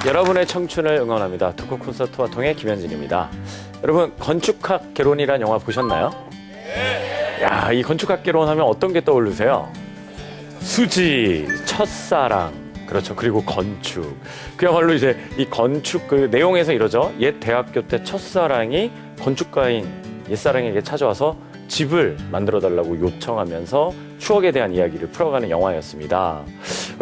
여러분의 청춘을 응원합니다. 토크 콘서트와 통해 김현진입니다. 여러분, 건축학 개론이란 영화 보셨나요? 네. 야, 이 건축학 개론 하면 어떤 게 떠오르세요? 수지, 첫사랑, 그렇죠. 그리고 건축. 그야말로 이제 이 건축 그 내용에서 이러죠. 옛 대학교 때 첫사랑이 건축가인 옛사랑에게 찾아와서 집을 만들어달라고 요청하면서 추억에 대한 이야기를 풀어가는 영화였습니다.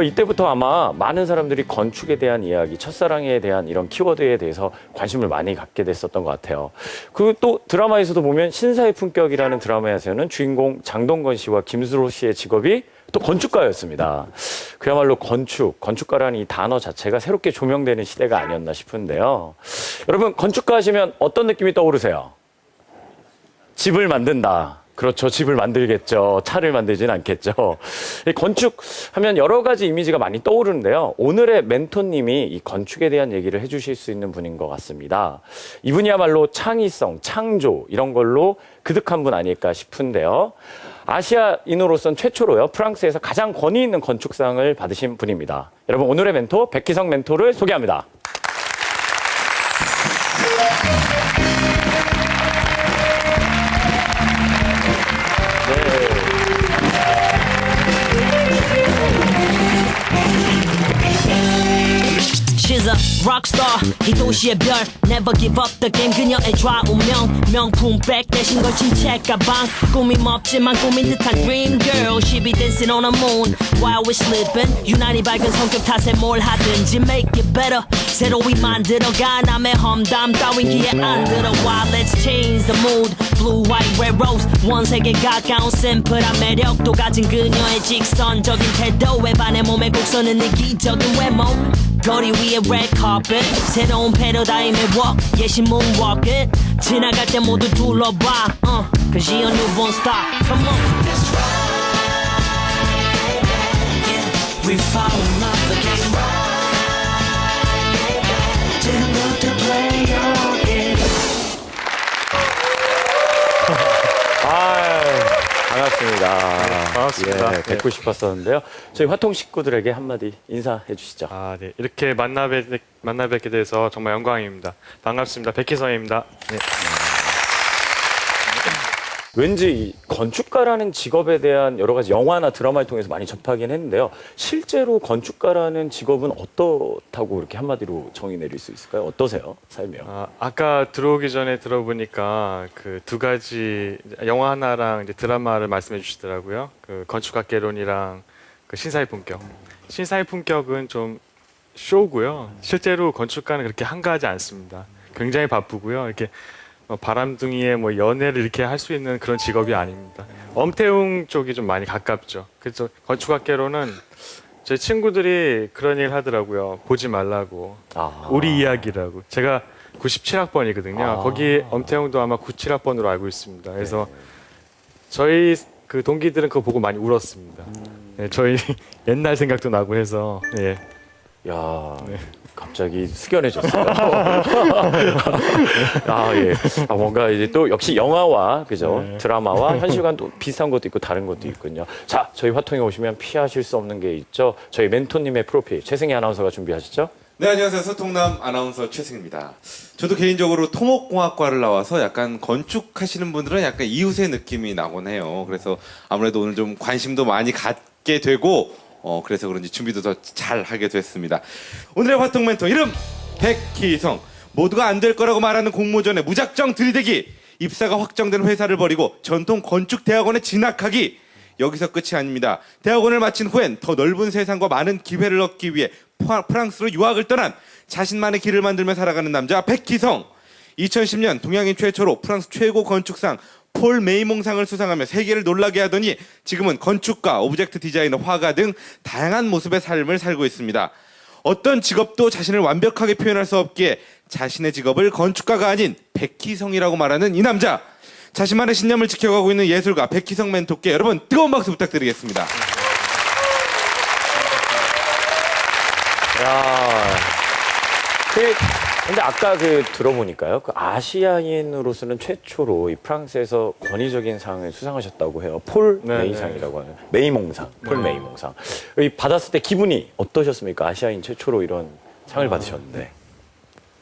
이때부터 아마 많은 사람들이 건축에 대한 이야기, 첫사랑에 대한 이런 키워드에 대해서 관심을 많이 갖게 됐었던 것 같아요. 그 또 드라마에서도 보면 신사의 품격이라는 드라마에서는 주인공 장동건 씨와 김수로 씨의 직업이 또 건축가였습니다. 그야말로 건축가라는 이 단어 자체가 새롭게 조명되는 시대가 아니었나 싶은데요. 여러분, 건축가 하시면 어떤 느낌이 떠오르세요? 집을 만든다. 그렇죠. 집을 만들겠죠. 차를 만들진 않겠죠. 건축하면 여러 가지 이미지가 많이 떠오르는데요. 오늘의 멘토님이 이 건축에 대한 얘기를 해주실 수 있는 분인 것 같습니다. 이분이야말로 창의성, 창조 이런 걸로 그득한 분 아닐까 싶은데요. 아시아인으로선 최초로요. 프랑스에서 가장 권위 있는 건축상을 받으신 분입니다. 여러분, 오늘의 멘토 백희성 멘토를 소개합니다. She's a rockstar 이 도시의 별 Never give up the game 그녀의 좌우명 명품백 대신 걸친 책가방 꾸밈 없지만 꾸민 듯한 dream girl She be dancing on the moon while we sleeping 유난히 밝은 성격 탓에 뭘 하든지 make it better 새로이 만들어가 남의 험담 따윈 귀에 안 들어와 Let's change the mood Blue, white, red, rose 원색에 가까운 심플한 매력도 가진 그녀의 직선적인 태도에 반해 몸에 곡선은 이기적인 외모 거리 위에 red carpet 새로운 패러다임의 walk 예시 moonwalking 지나갈 때 모두 둘러봐 Cause she a newborn star Come on That's right yeah. We fall in love again Didn't look to play your game 반갑습니다. 반갑습니다. 예, 뵙고 싶었었는데요. 저희 화통 식구들에게 한마디 인사해 주시죠. 네. 이렇게 만나 뵙게 돼서 정말 영광입니다. 반갑습니다. 백희성입니다. 네. 왠지 이 건축가라는 직업에 대한 여러 가지 영화나 드라마를 통해서 많이 접하긴 했는데요. 실제로 건축가라는 직업은 어떻다고 이렇게 한마디로 정의 내릴 수 있을까요? 어떠세요? 삶이요? 아까 들어오기 전에 들어보니까 그 두 가지 영화 하나랑 이제 드라마를 말씀해 주시더라고요. 그 건축학 개론이랑 그 신사의 품격. 신사의 품격은 좀 쇼고요. 실제로 건축가는 그렇게 한가하지 않습니다. 굉장히 바쁘고요. 이렇게 바람둥이의 연애를 이렇게 할 수 있는 그런 직업이 아닙니다. 엄태웅 쪽이 좀 많이 가깝죠. 그래서 건축학개론은 제 친구들이 그런 얘기를 하더라고요. 보지 말라고. 우리 이야기라고. 제가 97학번이거든요. 거기 엄태웅도 아마 97학번으로 알고 있습니다. 그래서 저희 그 동기들은 그거 보고 많이 울었습니다. 네, 저희 옛날 생각도 나고 해서. 예. 야, 갑자기 숙연해졌어요. 예. 뭔가 이제 또 역시 영화와 그죠? 드라마와 현실과는 또 비슷한 것도 있고 다른 것도 있군요. 자, 저희 화통에 오시면 피하실 수 없는 게 있죠. 저희 멘토님의 프로필 최승희 아나운서가 준비하시죠? 네, 안녕하세요. 소통남 아나운서 최승입니다. 저도 개인적으로 토목공학과를 나와서 약간 건축하시는 분들은 약간 이웃의 느낌이 나곤 해요. 그래서 아무래도 오늘 좀 관심도 많이 갖게 되고 그래서 그런지 준비도 더 잘하게 됐습니다. 오늘의 화통 멘토 이름 백희성. 모두가 안 될 거라고 말하는 공모전에 무작정 들이대기. 입사가 확정된 회사를 버리고 전통 건축대학원에 진학하기. 여기서 끝이 아닙니다. 대학원을 마친 후엔 더 넓은 세상과 많은 기회를 얻기 위해 프랑스로 유학을 떠난 자신만의 길을 만들며 살아가는 남자 백희성. 2010년 동양인 최초로 프랑스 최고 건축상 폴 메이몽상을 수상하며 세계를 놀라게 하더니 지금은 건축가, 오브젝트 디자이너, 화가 등 다양한 모습의 삶을 살고 있습니다. 어떤 직업도 자신을 완벽하게 표현할 수 없기에 자신의 직업을 건축가가 아닌 백희성이라고 말하는 이 남자. 자신만의 신념을 지켜가고 있는 예술가 백희성 멘토께 여러분 뜨거운 박수 부탁드리겠습니다. 근데 아까 들어보니까요. 아시아인으로서는 최초로 이 프랑스에서 권위적인 상을 수상하셨다고 해요. 폴 메이상이라고 하는 메이몽상. 폴 메이몽상. 받았을 때 기분이 어떠셨습니까? 아시아인 최초로 이런 상을 받으셨는데.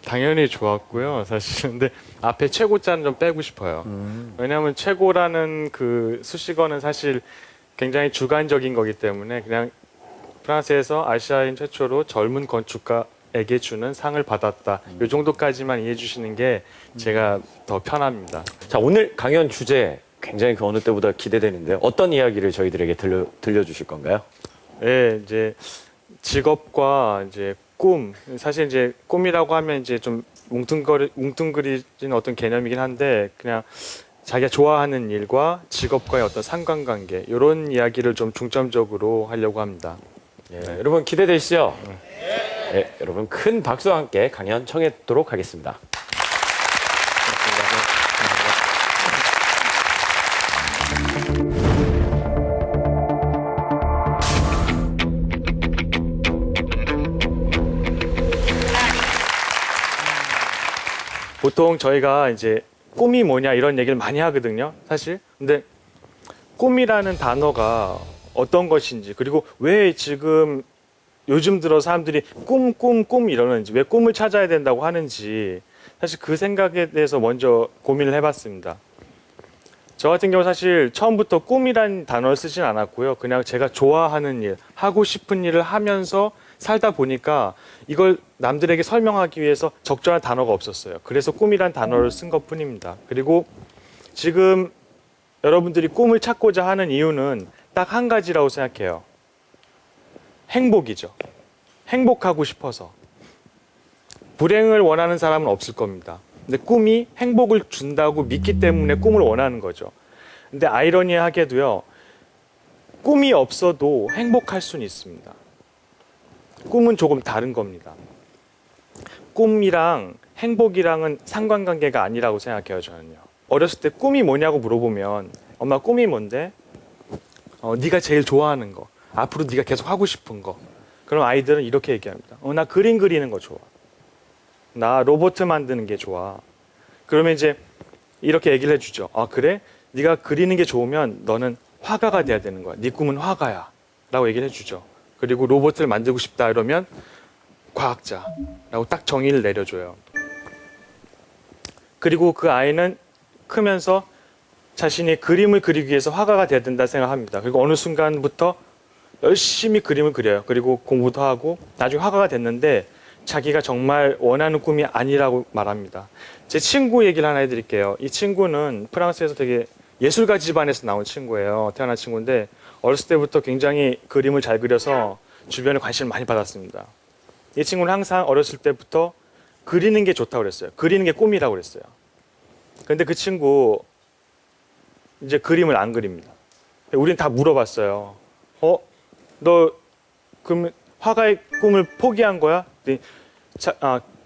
당연히 좋았고요. 사실 근데 앞에 최고자는 좀 빼고 싶어요. 왜냐하면 최고라는 그 수식어는 사실 굉장히 주관적인 거기 때문에 그냥 프랑스에서 아시아인 최초로 젊은 건축가에게 주는 상을 받았다. 이 정도까지만 이해해 주시는 게 제가 더 편합니다. 자, 오늘 강연 주제 굉장히 그 어느 때보다 기대되는데 어떤 이야기를 저희들에게 들려주실 건가요? 네, 이제 직업과 이제 꿈. 사실 이제 꿈이라고 하면 이제 좀 뭉뚱그리진 어떤 개념이긴 한데 그냥 자기가 좋아하는 일과 직업과의 어떤 상관관계 이런 이야기를 좀 중점적으로 하려고 합니다. 예, 여러분 기대되시죠? 네, 여러분 큰 박수와 함께 강연 청해 듣도록 하겠습니다. 보통 저희가 이제 꿈이 뭐냐 이런 얘기를 많이 하거든요, 사실. 근데 꿈이라는 단어가 어떤 것인지 그리고 왜 지금 요즘 들어 사람들이 꿈 이러는지 왜 꿈을 찾아야 된다고 하는지 사실 그 생각에 대해서 먼저 고민을 해봤습니다. 저 같은 경우 사실 처음부터 꿈이라는 단어를 쓰진 않았고요. 그냥 제가 좋아하는 일, 하고 싶은 일을 하면서 살다 보니까 이걸 남들에게 설명하기 위해서 적절한 단어가 없었어요. 그래서 꿈이란 단어를 쓴 것뿐입니다. 그리고 지금 여러분들이 꿈을 찾고자 하는 이유는 딱 한 가지라고 생각해요. 행복이죠. 행복하고 싶어서. 불행을 원하는 사람은 없을 겁니다. 근데 꿈이 행복을 준다고 믿기 때문에 꿈을 원하는 거죠. 근데 아이러니하게도요, 꿈이 없어도 행복할 수는 있습니다. 꿈은 조금 다른 겁니다. 꿈이랑 행복이랑은 상관관계가 아니라고 생각해요, 저는요. 어렸을 때 꿈이 뭐냐고 물어보면 엄마 꿈이 뭔데? 네가 제일 좋아하는 거, 앞으로 네가 계속 하고 싶은 거. 그럼 아이들은 이렇게 얘기합니다. 나 그림 그리는 거 좋아. 나 로봇 만드는 게 좋아. 그러면 이제 이렇게 얘기를 해주죠. 아, 그래? 네가 그리는 게 좋으면 너는 화가가 돼야 되는 거야. 네 꿈은 화가야. 라고 얘기를 해주죠. 그리고 로봇을 만들고 싶다 이러면 과학자라고 딱 정의를 내려줘요. 그리고 그 아이는 크면서 자신이 그림을 그리기 위해서 화가가 돼야 된다 생각합니다. 그리고 어느 순간부터 열심히 그림을 그려요. 그리고 공부도 하고 나중에 화가가 됐는데 자기가 정말 원하는 꿈이 아니라고 말합니다. 제 친구 얘기를 하나 해드릴게요. 이 친구는 프랑스에서 되게 예술가 집안에서 나온 친구예요. 태어난 친구인데 어렸을 때부터 굉장히 그림을 잘 그려서 주변에 관심을 많이 받았습니다. 이 친구는 항상 어렸을 때부터 그리는 게 좋다고 그랬어요. 그리는 게 꿈이라고 그랬어요. 근데 그 친구 이제 그림을 안 그립니다. 우린 다 물어봤어요. 너 그럼 화가의 꿈을 포기한 거야?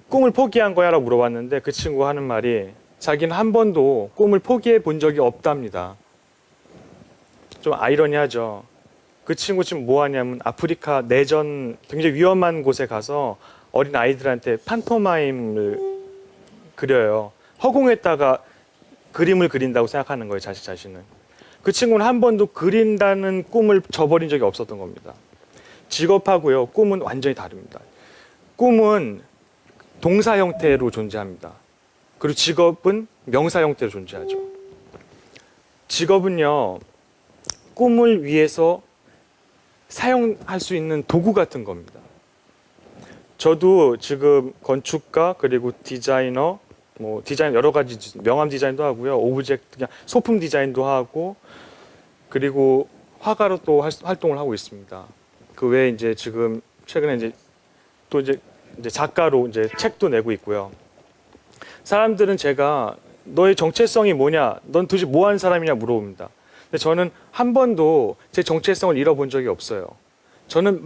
꿈을 포기한 거야? 라고 물어봤는데 그 친구가 하는 말이 자기는 한 번도 꿈을 포기해 본 적이 없답니다. 좀 아이러니하죠. 그 친구 지금 뭐 하냐면 아프리카 내전 굉장히 위험한 곳에 가서 어린 아이들한테 판토마임을 그려요. 허공에다가 그림을 그린다고 생각하는 거예요, 자신은. 그 친구는 한 번도 그린다는 꿈을 저버린 적이 없었던 겁니다. 직업하고요, 꿈은 완전히 다릅니다. 꿈은 동사 형태로 존재합니다. 그리고 직업은 명사 형태로 존재하죠. 직업은요, 꿈을 위해서 사용할 수 있는 도구 같은 겁니다. 저도 지금 건축가 그리고 디자이너, 디자인 여러 가지 명함 디자인도 하고요, 오브젝트 그냥 소품 디자인도 하고 그리고 화가로 또 활동을 하고 있습니다. 그 외에 이제 지금 최근에 이제 작가로 이제 책도 내고 있고요. 사람들은 제가 너의 정체성이 뭐냐, 넌 도대체 뭐 하는 사람이냐 물어봅니다. 근데 저는 한 번도 제 정체성을 잃어본 적이 없어요. 저는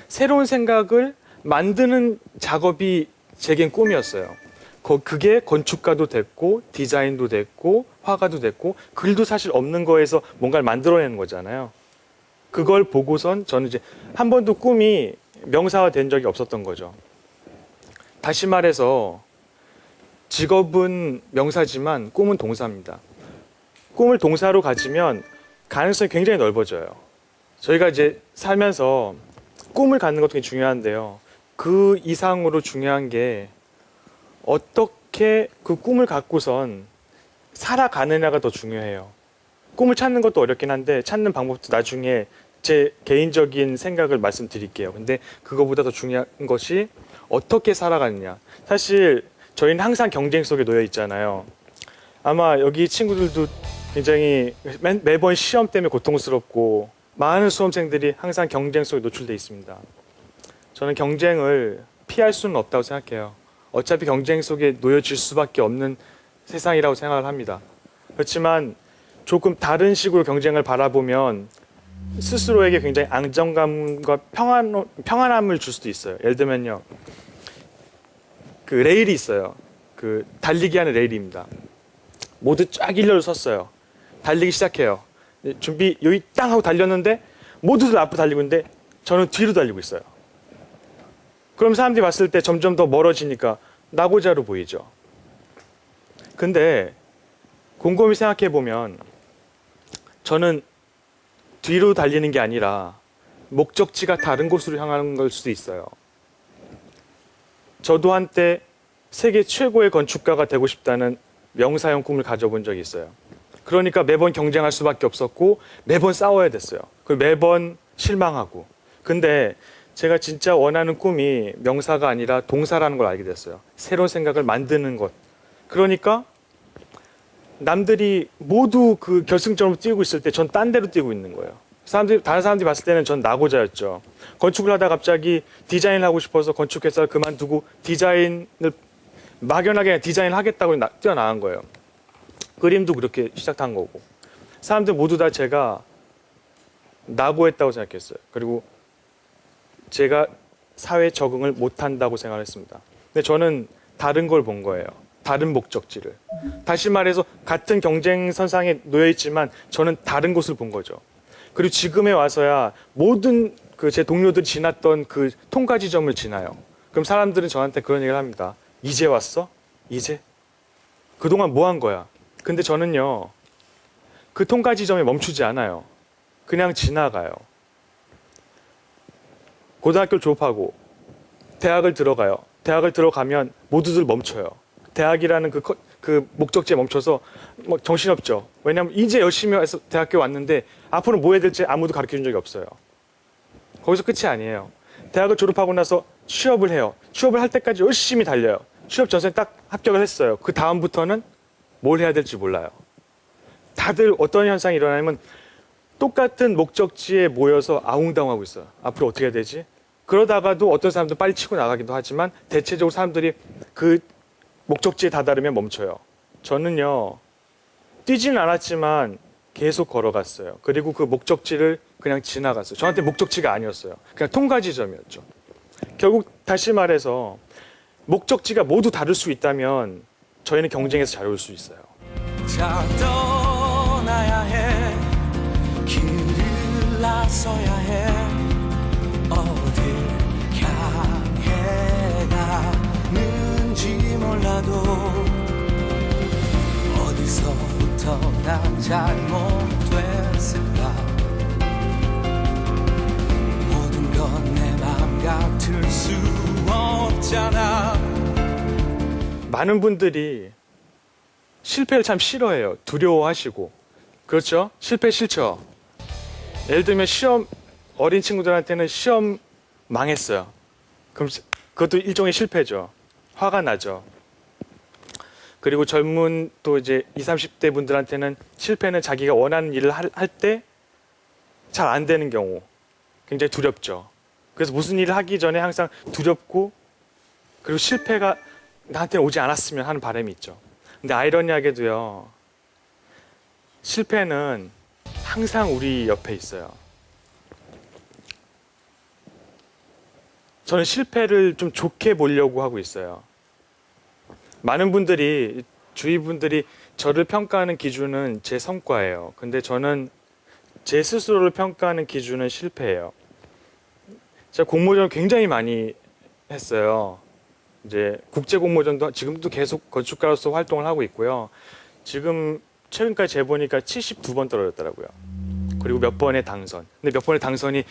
새로운 생각을 만드는 작업이 제겐 꿈이었어요. 그게 건축가도 됐고 디자인도 됐고 화가도 됐고 글도 사실 없는 거에서 뭔가를 만들어내는 거잖아요. 그걸 보고선 저는 이제 한 번도 꿈이 명사화된 적이 없었던 거죠. 다시 말해서 직업은 명사지만 꿈은 동사입니다. 꿈을 동사로 가지면 가능성이 굉장히 넓어져요. 저희가 이제 살면서 꿈을 갖는 것도 굉장히 중요한데요. 그 이상으로 중요한 게 어떻게 그 꿈을 갖고선 살아가느냐가 더 중요해요. 꿈을 찾는 것도 어렵긴 한데 찾는 방법도 나중에 제 개인적인 생각을 말씀드릴게요. 근데 그거보다 더 중요한 것이 어떻게 살아가느냐. 사실 저희는 항상 경쟁 속에 놓여 있잖아요. 아마 여기 친구들도 굉장히 매번 시험 때문에 고통스럽고 많은 수험생들이 항상 경쟁 속에 노출되어 있습니다. 저는 경쟁을 피할 수는 없다고 생각해요. 어차피 경쟁 속에 놓여질 수밖에 없는 세상이라고 생각을 합니다. 그렇지만 조금 다른 식으로 경쟁을 바라보면 스스로에게 굉장히 안정감과 평안함을 줄 수도 있어요. 예를 들면요. 그 레일이 있어요. 그 달리기 하는 레일입니다. 모두 쫙 일렬로 섰어요. 달리기 시작해요. 준비 여기 땅 하고 달렸는데 모두들 앞으로 달리고 있는데 저는 뒤로 달리고 있어요. 그럼 사람들이 봤을 때 점점 더 멀어지니까 나고자로 보이죠. 근데 곰곰이 생각해 보면 저는 뒤로 달리는 게 아니라 목적지가 다른 곳으로 향하는 걸 수도 있어요. 저도 한때 세계 최고의 건축가가 되고 싶다는 명사형 꿈을 가져본 적이 있어요. 그러니까 매번 경쟁할 수밖에 없었고 매번 싸워야 됐어요. 그리고 매번 실망하고. 근데 제가 진짜 원하는 꿈이 명사가 아니라 동사라는 걸 알게 됐어요. 새로운 생각을 만드는 것. 그러니까 남들이 모두 그 결승점으로 뛰고 있을 때 전 딴 데로 뛰고 있는 거예요. 다른 사람들이 봤을 때는 전 나고자였죠. 건축을 하다 갑자기 디자인을 하고 싶어서 건축회사를 그만두고 디자인을 막연하게 디자인을 하겠다고 뛰어나간 거예요. 그림도 그렇게 시작한 거고. 사람들 모두 다 제가 나고했다고 생각했어요. 그리고 제가 사회에 적응을 못한다고 생각했습니다. 근데 저는 다른 걸 본 거예요. 다른 목적지를. 다시 말해서 같은 경쟁선상에 놓여있지만 저는 다른 곳을 본 거죠. 그리고 지금에 와서야 모든 제 동료들이 지났던 그 통과 지점을 지나요. 그럼 사람들은 저한테 그런 얘기를 합니다. 이제 왔어? 이제? 그동안 뭐 한 거야? 근데 저는요, 그 통과 지점에 멈추지 않아요. 그냥 지나가요. 고등학교를 졸업하고 대학을 들어가요. 대학을 들어가면 모두들 멈춰요. 대학이라는 그 목적지에 멈춰서 뭐 정신없죠. 왜냐하면 이제 열심히 해서 대학교 왔는데 앞으로 뭐 해야 될지 아무도 가르쳐준 적이 없어요. 거기서 끝이 아니에요. 대학을 졸업하고 나서 취업을 해요. 취업을 할 때까지 열심히 달려요. 취업 전선에 딱 합격을 했어요. 그 다음부터는 뭘 해야 될지 몰라요. 다들 어떤 현상이 일어나면 똑같은 목적지에 모여서 아웅다웅하고 있어요. 앞으로 어떻게 해야 되지? 그러다가도 어떤 사람도 빨리 치고 나가기도 하지만 대체적으로 사람들이 그 목적지에 다다르면 멈춰요. 저는요, 뛰지는 않았지만 계속 걸어갔어요. 그리고 그 목적지를 그냥 지나갔어요. 저한테 목적지가 아니었어요. 그냥 통과 지점이었죠. 결국 다시 말해서 목적지가 모두 다를 수 있다면 저희는 경쟁에서 잘 올 수 있어요. 자 떠나야 해 길을 나서야 해 어딜 향해 가는지 몰라도 어디서부터 난 잘못됐을까 모든 건 내 맘 같을 수 없잖아. 많은 분들이 실패를 참 싫어해요. 두려워하시고. 그렇죠? 실패 싫죠? 예를 들면 어린 친구들한테는 시험 망했어요. 그럼 그것도 일종의 실패죠. 화가 나죠. 그리고 젊은 또 이제 20, 30대 분들한테는 실패는 자기가 원하는 일을 할 때 잘 안 되는 경우 굉장히 두렵죠. 그래서 무슨 일을 하기 전에 항상 두렵고 그리고 실패가 나한테는 오지 않았으면 하는 바람이 있죠. 근데 아이러니하게도요, 실패는 항상 우리 옆에 있어요. 저는 실패를 좀 좋게 보려고 하고 있어요. 많은 분들이, 주위 분들이 저를 평가하는 기준은 제 성과예요. 근데 저는 제 스스로를 평가하는 기준은 실패예요. 제가 공모전을 굉장히 많이 했어요. 이제 국제 공모전도 지금도 계속 건축가로서 활동을 하고 있고요. 지금 최근까지 재보니까 72번 떨어졌더라고요. 그리고 몇 번의 당선. 근데 몇 번의 당선이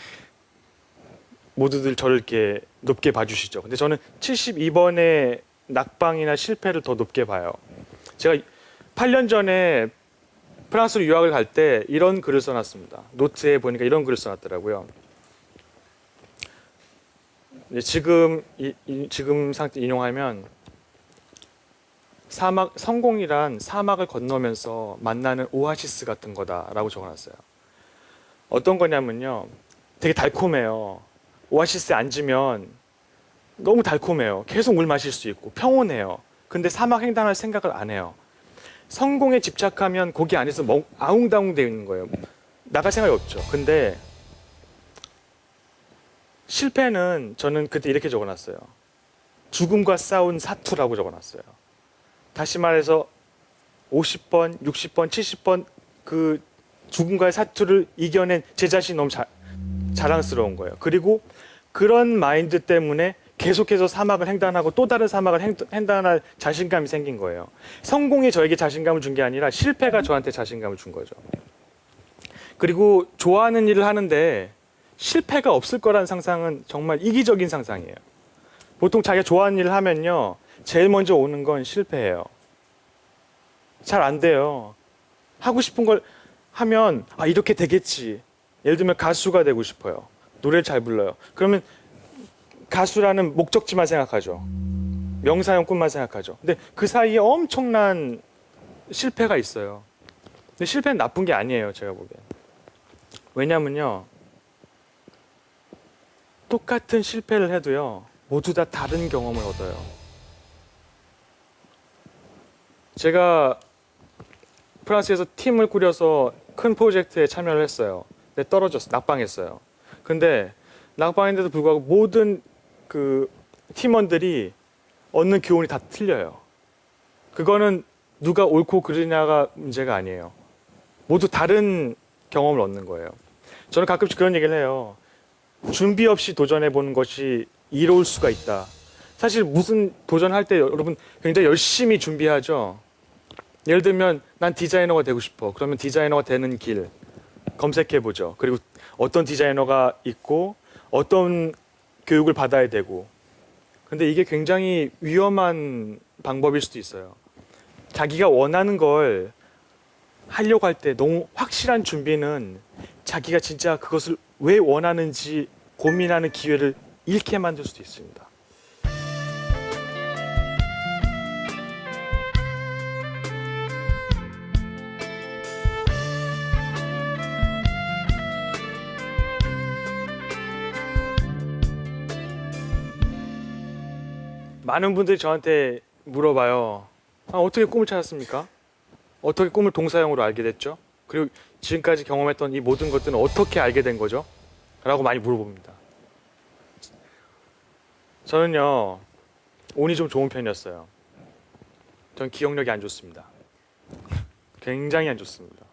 모두들 저를 이렇게 높게 봐주시죠. 근데 저는 72번의 낙방이나 실패를 더 높게 봐요. 제가 8년 전에 프랑스로 유학을 갈 때 이런 글을 써놨습니다. 노트에 보니까 이런 글을 써놨더라고요. 지금 상태 인용하면 성공이란 사막을 건너면서 만나는 오아시스 같은 거다라고 적어놨어요. 어떤 거냐면요, 되게 달콤해요. 오아시스에 앉으면 너무 달콤해요. 계속 물 마실 수 있고 평온해요. 근데 사막 횡단할 생각을 안 해요. 성공에 집착하면 거기 안에서 아웅다웅 되어 있는 거예요. 나갈 생각이 없죠. 근데 실패는 저는 그때 이렇게 적어놨어요. 죽음과 싸운 사투라고 적어놨어요. 다시 말해서 50번, 60번, 70번 그 죽음과의 사투를 이겨낸 제 자신이 너무 자랑스러운 거예요. 그리고 그런 마인드 때문에 계속해서 사막을 횡단하고 또 다른 사막을 횡단할 자신감이 생긴 거예요. 성공이 저에게 자신감을 준 게 아니라 실패가 저한테 자신감을 준 거죠. 그리고 좋아하는 일을 하는데 실패가 없을 거라는 상상은 정말 이기적인 상상이에요. 보통 자기가 좋아하는 일을 하면요, 제일 먼저 오는 건 실패예요. 잘 안 돼요. 하고 싶은 걸 하면 이렇게 되겠지. 예를 들면 가수가 되고 싶어요. 노래를 잘 불러요. 그러면 가수라는 목적지만 생각하죠. 명사형 꿈만 생각하죠. 근데 그 사이에 엄청난 실패가 있어요. 근데 실패는 나쁜 게 아니에요, 제가 보기엔. 왜냐면요, 똑같은 실패를 해도요, 모두 다 다른 경험을 얻어요. 제가 프랑스에서 팀을 꾸려서 큰 프로젝트에 참여를 했어요. 근데 떨어졌어요. 낙방했어요. 근데 낙방인데도 불구하고 모든 그 팀원들이 얻는 교훈이 다 틀려요. 그거는 누가 옳고 그르냐가 문제가 아니에요. 모두 다른 경험을 얻는 거예요. 저는 가끔씩 그런 얘기를 해요. 준비 없이 도전해 보는 것이 이로울 수가 있다. 사실 무슨 도전할 때 여러분 굉장히 열심히 준비하죠. 예를 들면 난 디자이너가 되고 싶어. 그러면 디자이너가 되는 길 검색해 보죠. 그리고 어떤 디자이너가 있고 어떤 교육을 받아야 되고. 근데 이게 굉장히 위험한 방법일 수도 있어요. 자기가 원하는 걸 하려고 할 때 너무 확실한 준비는 자기가 진짜 그것을 왜 원하는지 고민하는 기회를 잃게 만들 수도 있습니다. 많은 분들이 저한테 물어봐요. 어떻게 꿈을 찾았습니까? 어떻게 꿈을 동사형으로 알게 됐죠? 그리고 지금까지 경험했던 이 모든 것들은 어떻게 알게 된 거죠? 라고 많이 물어봅니다. 저는요, 운이 좀 좋은 편이었어요. 전 기억력이 안 좋습니다. 굉장히 안 좋습니다.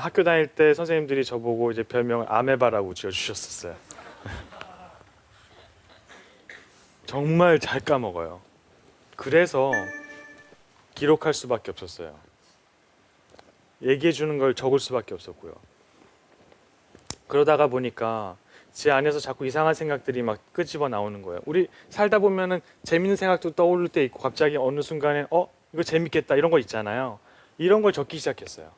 학교 다닐 때 선생님들이 저보고 이제 별명을 아메바라고 지어주셨었어요. 정말 잘 까먹어요. 그래서 기록할 수밖에 없었어요. 얘기해 주는 걸 적을 수밖에 없었고요. 그러다가 보니까 제 안에서 자꾸 이상한 생각들이 막 끄집어 나오는 거예요. 우리 살다 보면은 재밌는 생각도 떠오를 때 있고 갑자기 어느 순간에 이거 재밌겠다 이런 거 있잖아요. 이런 걸 적기 시작했어요.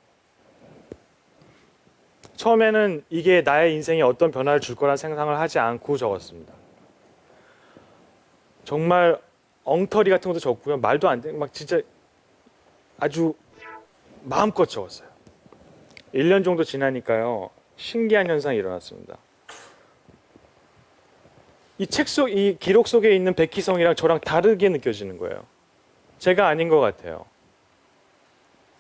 처음에는 이게 나의 인생에 어떤 변화를 줄 거란 생각을 하지 않고 적었습니다. 정말 엉터리 같은 것도 적고요. 말도 안 돼. 막 진짜 아주 마음껏 적었어요. 1년 정도 지나니까요. 신기한 현상이 일어났습니다. 이 기록 속에 있는 백희성이랑 저랑 다르게 느껴지는 거예요. 제가 아닌 것 같아요.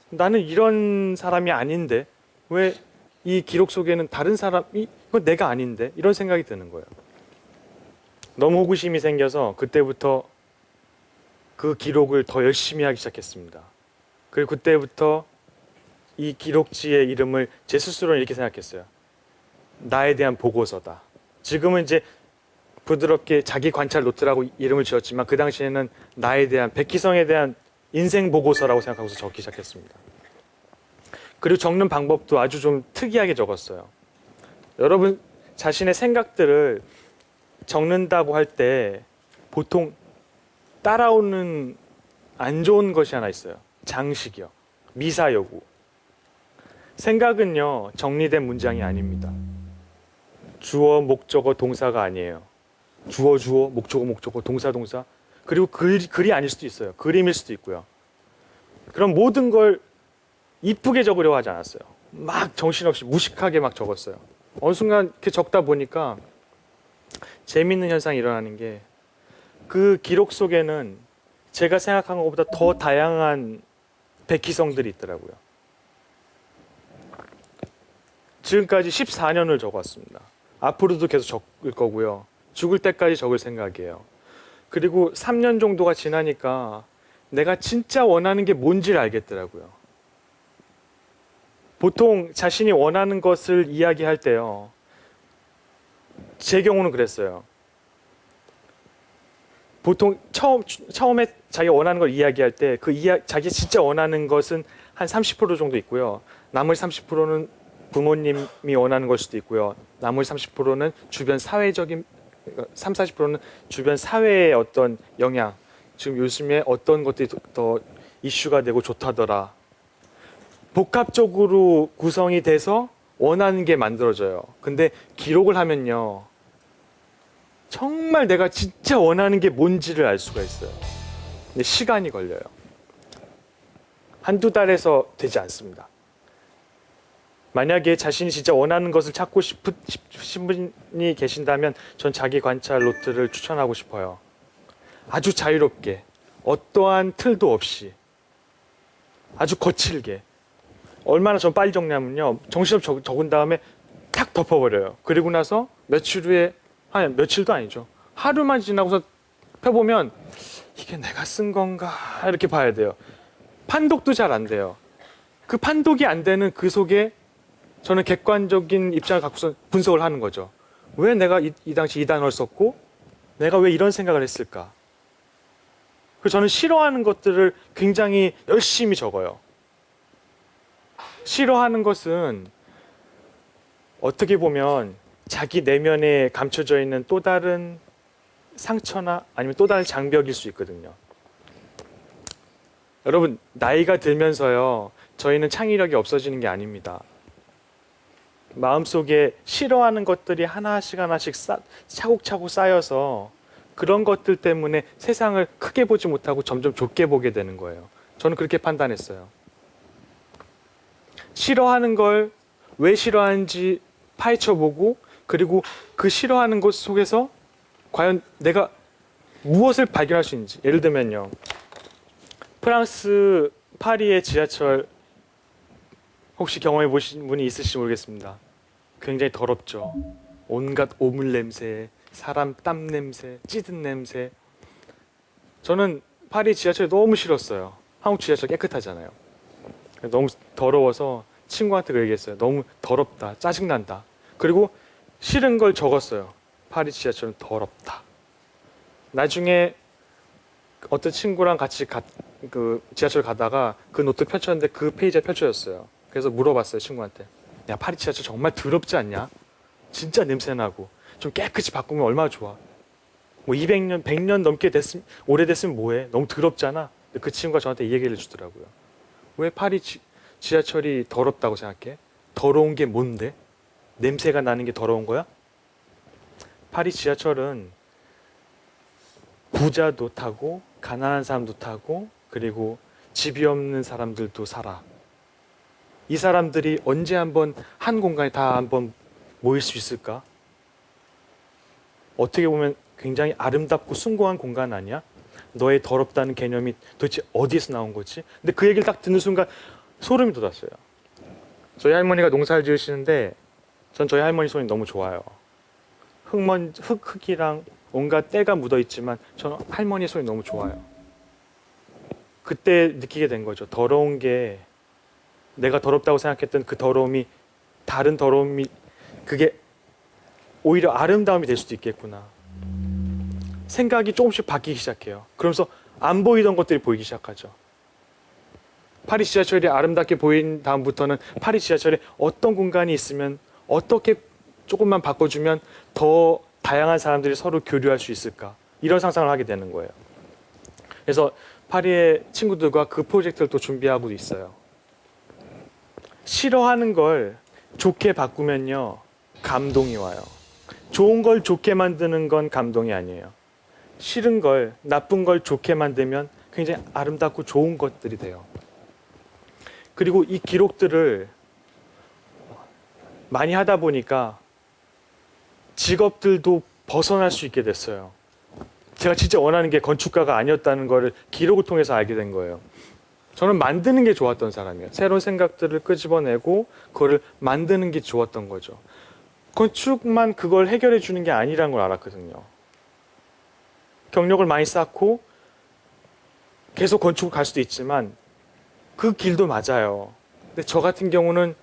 나는 이런 사람이 아닌데 왜 이 기록 속에는 다른 사람이 이건 내가 아닌데 이런 생각이 드는 거예요. 너무 호기심이 생겨서 그때부터 그 기록을 더 열심히 하기 시작했습니다. 그리고 그때부터 이 기록지의 이름을 제 스스로는 이렇게 생각했어요. 나에 대한 보고서다. 지금은 이제 부드럽게 자기 관찰 노트라고 이름을 지었지만 그 당시에는 나에 대한, 백희성에 대한 인생 보고서라고 생각하고서 적기 시작했습니다. 그리고 적는 방법도 아주 좀 특이하게 적었어요. 여러분 자신의 생각들을 적는다고 할 때 보통 따라오는 안 좋은 것이 하나 있어요. 장식이요. 미사여구. 생각은요, 정리된 문장이 아닙니다. 주어, 목적어, 동사가 아니에요. 주어, 목적어, 동사. 그리고 글이 아닐 수도 있어요. 그림일 수도 있고요. 그럼 모든 걸 이쁘게 적으려고 하지 않았어요. 막 정신없이 무식하게 막 적었어요. 어느 순간 이렇게 적다 보니까 재밌는 현상이 일어나는 게 그 기록 속에는 제가 생각한 것보다 더 다양한 백희성들이 있더라고요. 지금까지 14년을 적었습니다. 앞으로도 계속 적을 거고요. 죽을 때까지 적을 생각이에요. 그리고 3년 정도가 지나니까 내가 진짜 원하는 게 뭔지를 알겠더라고요. 보통 자신이 원하는 것을 이야기할 때요. 제 경우는 그랬어요. 보통 처음에 자기가 원하는 걸 이야기할 때 자기가 진짜 원하는 것은 한 30% 정도 있고요. 나머지 30%는 부모님이 원하는 걸 수도 있고요. 나머지 30%는 주변 사회적인 40%는 주변 사회의 어떤 영향. 지금 요즘에 어떤 것들이 더 이슈가 되고 좋다더라. 복합적으로 구성이 돼서 원하는 게 만들어져요. 근데 기록을 하면요. 정말 내가 진짜 원하는 게 뭔지를 알 수가 있어요. 근데 시간이 걸려요. 한두 달에서 되지 않습니다. 만약에 자신이 진짜 원하는 것을 찾고 싶으신 분이 계신다면 전 자기 관찰 노트를 추천하고 싶어요. 아주 자유롭게, 어떠한 틀도 없이, 아주 거칠게. 얼마나 전 빨리 적냐면요. 정신없이 적은 다음에 탁 덮어버려요. 그리고 나서 며칠 후에, 아니 며칠도 아니죠. 하루만 지나고서 펴보면 이게 내가 쓴 건가 이렇게 봐야 돼요. 판독도 잘 안 돼요. 그 판독이 안 되는 그 속에 저는 객관적인 입장을 갖고서 분석을 하는 거죠. 왜 내가 이 당시 이 단어를 썼고 내가 왜 이런 생각을 했을까? 그래서 저는 싫어하는 것들을 굉장히 열심히 적어요. 싫어하는 것은 어떻게 보면 자기 내면에 감춰져 있는 또 다른 상처나 아니면 또 다른 장벽일 수 있거든요. 여러분, 나이가 들면서요, 저희는 창의력이 없어지는 게 아닙니다. 마음속에 싫어하는 것들이 하나씩 차곡차곡 쌓여서 그런 것들 때문에 세상을 크게 보지 못하고 점점 좁게 보게 되는 거예요. 저는 그렇게 판단했어요. 싫어하는 걸 왜 싫어하는지 파헤쳐보고 그리고 그 싫어하는 것 속에서 과연 내가 무엇을 발견할 수 있는지. 예를 들면요. 프랑스 파리의 지하철 혹시 경험해 보신 분이 있으실지 모르겠습니다. 굉장히 더럽죠. 온갖 오물 냄새, 사람 땀 냄새, 찌든 냄새. 저는 파리 지하철이 너무 싫었어요. 한국 지하철 깨끗하잖아요. 너무 더러워서 친구한테 그 얘기했어요. 너무 더럽다, 짜증난다. 그리고 싫은 걸 적었어요. 파리 지하철은 더럽다. 나중에 어떤 친구랑 같이 그 지하철 가다가 그 노트 펼쳤는데 그 페이지가 펼쳐졌어요. 그래서 물어봤어요, 친구한테. 야, 파리 지하철 정말 더럽지 않냐? 진짜 냄새나고 좀 깨끗이 바꾸면 얼마나 좋아. 뭐 200년, 100년 넘게 오래됐으면 뭐해? 너무 더럽잖아. 그 친구가 저한테 이 얘기를 해주더라고요. 왜 파리 지하철이 더럽다고 생각해? 더러운 게 뭔데? 냄새가 나는 게 더러운 거야? 파리 지하철은 부자도 타고 가난한 사람도 타고 그리고 집이 없는 사람들도 살아. 이 사람들이 언제 한번 한 공간에 다 한번 모일 수 있을까? 어떻게 보면 굉장히 아름답고 숭고한 공간 아니야? 너의 더럽다는 개념이 도대체 어디에서 나온 거지? 근데 그 얘기를 딱 듣는 순간 소름이 돋았어요. 저희 할머니가 농사를 지으시는데 전 저희 할머니 손이 너무 좋아요. 흙이랑 온갖 때가 묻어 있지만 저는 할머니 손이 너무 좋아요. 그때 느끼게 된 거죠. 더러운 게 내가 더럽다고 생각했던 그 더러움이 다른 더러움이 그게 오히려 아름다움이 될 수도 있겠구나. 생각이 조금씩 바뀌기 시작해요. 그러면서 안 보이던 것들이 보이기 시작하죠. 파리 지하철이 아름답게 보인 다음부터는 파리 지하철에 어떤 공간이 있으면 어떻게 조금만 바꿔주면 더 다양한 사람들이 서로 교류할 수 있을까? 이런 상상을 하게 되는 거예요. 그래서 파리의 친구들과 그 프로젝트를 또 준비하고 있어요. 싫어하는 걸 좋게 바꾸면요, 감동이 와요. 좋은 걸 좋게 만드는 건 감동이 아니에요. 싫은 걸, 나쁜 걸 좋게 만들면 굉장히 아름답고 좋은 것들이 돼요. 그리고 이 기록들을 많이 하다 보니까 직업들도 벗어날 수 있게 됐어요. 제가 진짜 원하는 게 건축가가 아니었다는 걸 기록을 통해서 알게 된 거예요. 저는 만드는 게 좋았던 사람이에요. 새로운 생각들을 끄집어내고 그거를 만드는 게 좋았던 거죠. 건축만 그걸 해결해 주는 게 아니라는 걸 알았거든요. 경력을 많이 쌓고 계속 건축을 갈 수도 있지만 그 길도 맞아요. 근데 저 같은 경우는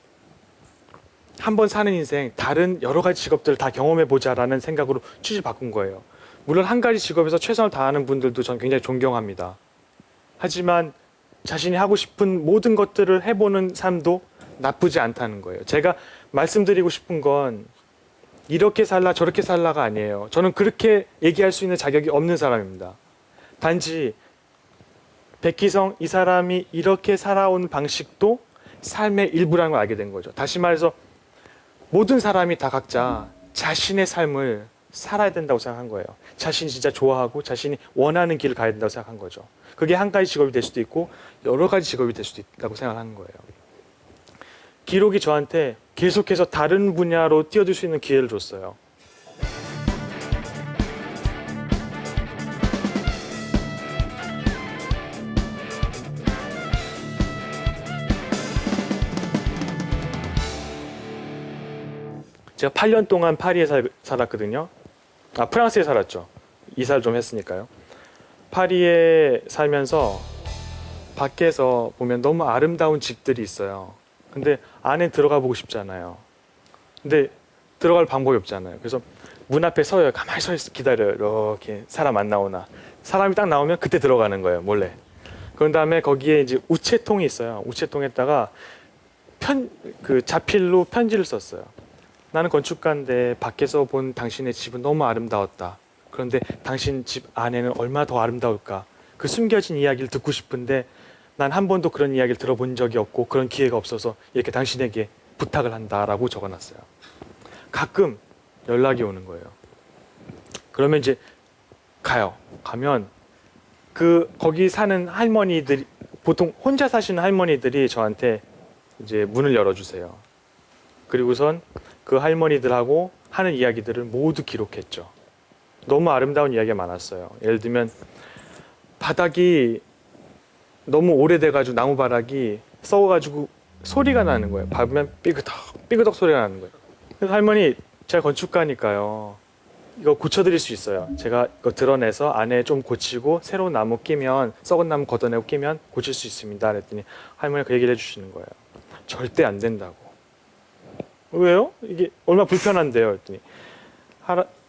한 번 사는 인생 다른 여러 가지 직업들을 다 경험해 보자라는 생각으로 취지를 바꾼 거예요. 물론 한 가지 직업에서 최선을 다하는 분들도 저는 굉장히 존경합니다. 하지만 자신이 하고 싶은 모든 것들을 해보는 삶도 나쁘지 않다는 거예요. 제가 말씀드리고 싶은 건 이렇게 살라 저렇게 살라가 아니에요. 저는 그렇게 얘기할 수 있는 자격이 없는 사람입니다. 단지 백희성 이 사람이 이렇게 살아온 방식도 삶의 일부라는 걸 알게 된 거죠. 다시 말해서 모든 사람이 다 각자 자신의 삶을 살아야 된다고 생각한 거예요. 자신이 진짜 좋아하고 자신이 원하는 길을 가야 된다고 생각한 거죠. 그게 한 가지 직업이 될 수도 있고 여러 가지 직업이 될 수도 있다고 생각하는 거예요. 기록이 저한테 계속해서 다른 분야로 뛰어들 수 있는 기회를 줬어요. 제가 8년 동안 파리에 살았거든요. 프랑스에 살았죠. 이사를 좀 했으니까요. 파리에 살면서 밖에서 보면 너무 아름다운 집들이 있어요. 근데 안에 들어가 보고 싶잖아요. 근데 들어갈 방법이 없잖아요. 그래서 문 앞에 서요. 가만히 서 있어 기다려요. 이렇게 사람 안 나오나. 사람이 딱 나오면 그때 들어가는 거예요. 몰래. 그런 다음에 거기에 이제 우체통이 있어요. 우체통에다가 자필로 편지를 썼어요. 나는 건축가인데 밖에서 본 당신의 집은 너무 아름다웠다. 그런데 당신 집 안에는 얼마나 더 아름다울까. 그 숨겨진 이야기를 듣고 싶은데 난 한 번도 그런 이야기를 들어본 적이 없고 그런 기회가 없어서 이렇게 당신에게 부탁을 한다라고 적어놨어요. 가끔 연락이 오는 거예요. 그러면 이제 가면 거기 사는 할머니들이 보통 혼자 사시는 할머니들이 저한테 이제 문을 열어주세요. 그리고선 그 할머니들하고 하는 이야기들을 모두 기록했죠. 너무 아름다운 이야기가 많았어요. 예를 들면 바닥이 너무 오래돼가지고 나무 바닥이 썩어가지고 소리가 나는 거예요. 밟으면 삐그덕 소리가 나는 거예요. 그래서 할머니 제가 건축가니까요. 이거 고쳐드릴 수 있어요. 제가 이거 드러내서 안에 좀 고치고 새로운 나무 끼면 썩은 나무 걷어내고 끼면 고칠 수 있습니다. 그랬더니 할머니가 그 얘기를 해주시는 거예요. 절대 안 된다고. 왜요? 이게 얼마나 불편한데요. 그랬더니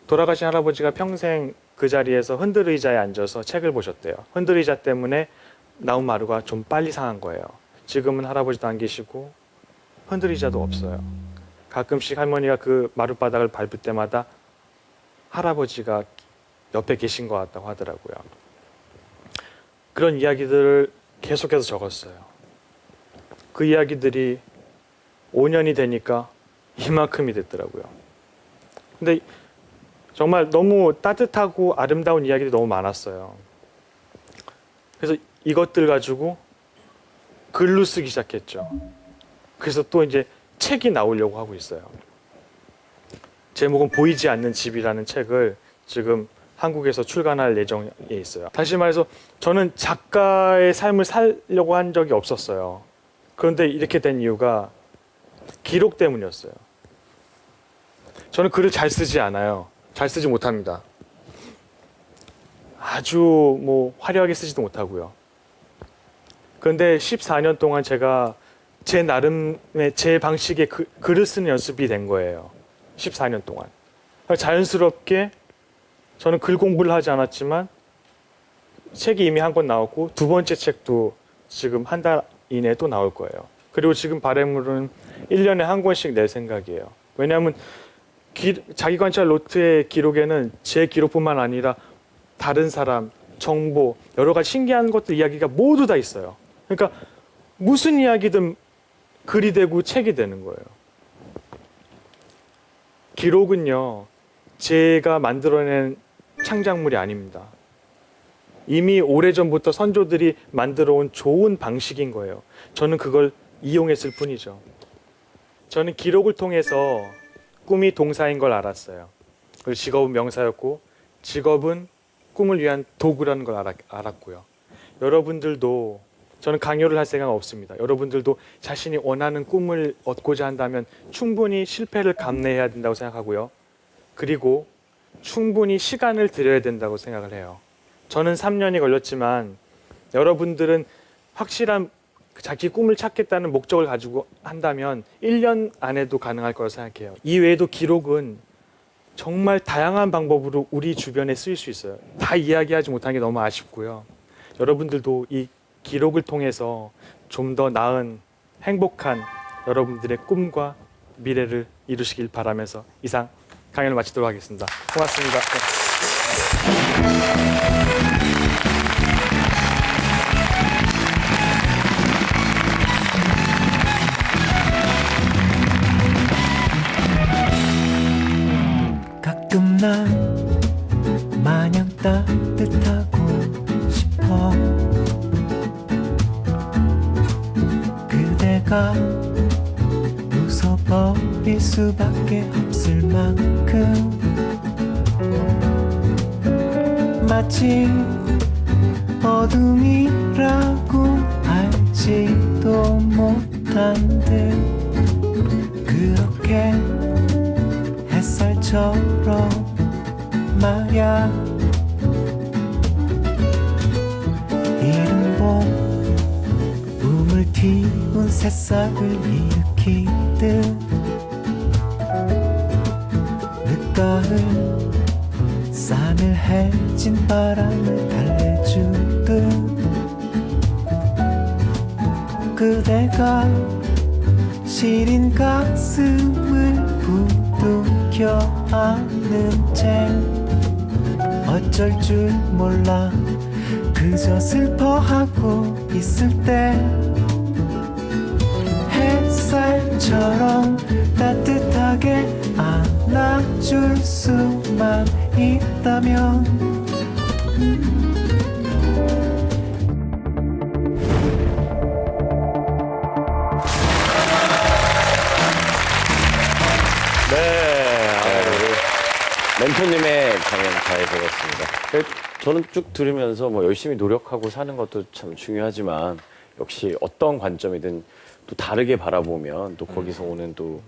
돌아가신 할아버지가 평생 그 자리에서 흔들의자에 앉아서 책을 보셨대요. 흔들의자 때문에 나무 마루가 좀 빨리 상한 거예요. 지금은 할아버지도 안 계시고 흔들의자도 없어요. 가끔씩 할머니가 그 마룻바닥을 밟을 때마다 할아버지가 옆에 계신 것 같다고 하더라고요. 그런 이야기들을 계속해서 적었어요. 그 이야기들이 5년이 되니까 이만큼이 됐더라고요. 근데 정말 너무 따뜻하고 아름다운 이야기들이 너무 많았어요. 그래서 이것들 가지고 글로 쓰기 시작했죠. 그래서 또 이제 책이 나오려고 하고 있어요. 제목은 보이지 않는 집이라는 책을 지금 한국에서 출간할 예정에 있어요. 다시 말해서 저는 작가의 삶을 살려고 한 적이 없었어요. 그런데 이렇게 된 이유가 기록 때문이었어요. 저는 글을 잘 쓰지 않아요. 잘 쓰지 못합니다. 아주 화려하게 쓰지도 못하고요. 그런데 14년 동안 제가 제 나름의 제 방식의 글을 쓰는 연습이 된 거예요. 14년 동안. 자연스럽게 저는 글 공부를 하지 않았지만 책이 이미 한 권 나왔고 두 번째 책도 지금 한 달 이내에 또 나올 거예요. 그리고 지금 바람으로는 1년에 한 권씩 낼 생각이에요. 왜냐하면 자기 관찰 노트의 기록에는 제 기록뿐만 아니라 다른 사람, 정보, 여러 가지 신기한 것들 이야기가 모두 다 있어요. 그러니까 무슨 이야기든 글이 되고 책이 되는 거예요. 기록은요, 제가 만들어낸 창작물이 아닙니다. 이미 오래전부터 선조들이 만들어 온 좋은 방식인 거예요. 저는 그걸 이용했을 뿐이죠. 저는 기록을 통해서 꿈이 동사인 걸 알았어요. 그리고 직업은 명사였고 직업은 꿈을 위한 도구라는 걸 알았고요. 여러분들도 저는 강요를 할 생각 없습니다. 여러분들도 자신이 원하는 꿈을 얻고자 한다면 충분히 실패를 감내해야 된다고 생각하고요. 그리고 충분히 시간을 들여야 된다고 생각을 해요. 저는 3년이 걸렸지만 여러분들은 확실한 자기 꿈을 찾겠다는 목적을 가지고 한다면 1년 안에도 가능할 거라고 생각해요. 이 외에도 기록은 정말 다양한 방법으로 우리 주변에 쓰일 수 있어요. 다 이야기하지 못한 게 너무 아쉽고요. 여러분들도 이 기록을 통해서 좀 더 나은 행복한 여러분들의 꿈과 미래를 이루시길 바라면서 이상 강연을 마치도록 하겠습니다. 고맙습니다. 가끔 난 마냥 따뜻하고 싶어. 그대가 웃어버릴 수밖에 없을 만큼 마치 어둠이라고 알지도 못한 듯 그렇게 햇살처럼 말야. 이른 봄 꿈을 틔운 새싹을 일으키듯 늦가을 싸늘해진 바람을 달래주듯 그대가 시린 가슴을 부둥켜 안는 채 어쩔 줄 몰라 그저 슬퍼하고 있을 때 햇살처럼 따뜻하게 안아줄 수만 있다면 멘토님의 강연 잘 들었습니다. 저는 쭉 들으면서 뭐 열심히 노력하고 사는 것도 참 중요하지만 역시 어떤 관점이든 또 다르게 바라보면 또 거기서 오는 또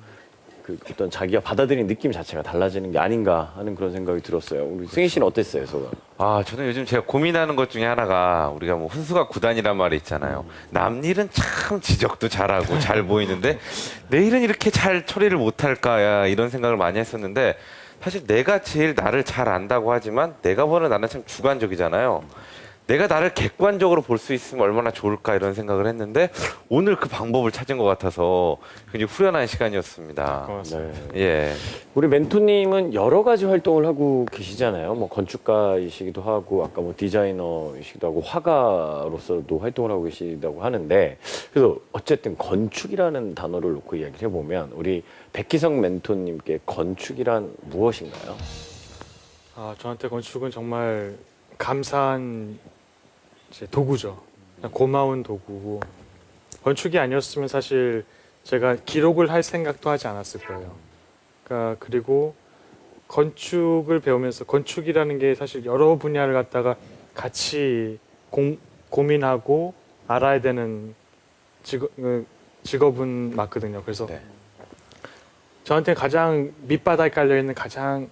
그 어떤 자기가 받아들이는 느낌 자체가 달라지는 게 아닌가 하는 그런 생각이 들었어요. 우리 승희 씨는 어땠어요, 소감? 저는 요즘 제가 고민하는 것 중에 하나가 우리가 뭐 훈수가 구단이란 말이 있잖아요. 남 일은 참 지적도 잘하고 잘 보이는데 내 일은 이렇게 잘 처리를 못할까 이런 생각을 많이 했었는데 사실 내가 제일 나를 잘 안다고 하지만 내가 보는 나는 참 주관적이잖아요. 내가 나를 객관적으로 볼 수 있으면 얼마나 좋을까 이런 생각을 했는데 오늘 그 방법을 찾은 것 같아서 굉장히 후련한 시간이었습니다. 고맙습니다. 예. 우리 멘토님은 여러 가지 활동을 하고 계시잖아요. 뭐 건축가이시기도 하고 아까 뭐 디자이너이시기도 하고 화가로서도 활동을 하고 계시다고 하는데 그래서 어쨌든 건축이라는 단어를 놓고 이야기를 해보면 우리 백희성 멘토님께 건축이란 무엇인가요? 저한테 건축은 정말 감사한 이제 도구죠. 그냥 고마운 도구고 건축이 아니었으면 사실 제가 기록을 할 생각도 하지 않았을 거예요. 그러니까 그리고 건축을 배우면서 건축이라는 게 사실 여러 분야를 갖다가 같이 고민하고 알아야 되는 직업은 맞거든요. 그래서 네. 저한테 가장 밑바닥에 깔려 있는 가장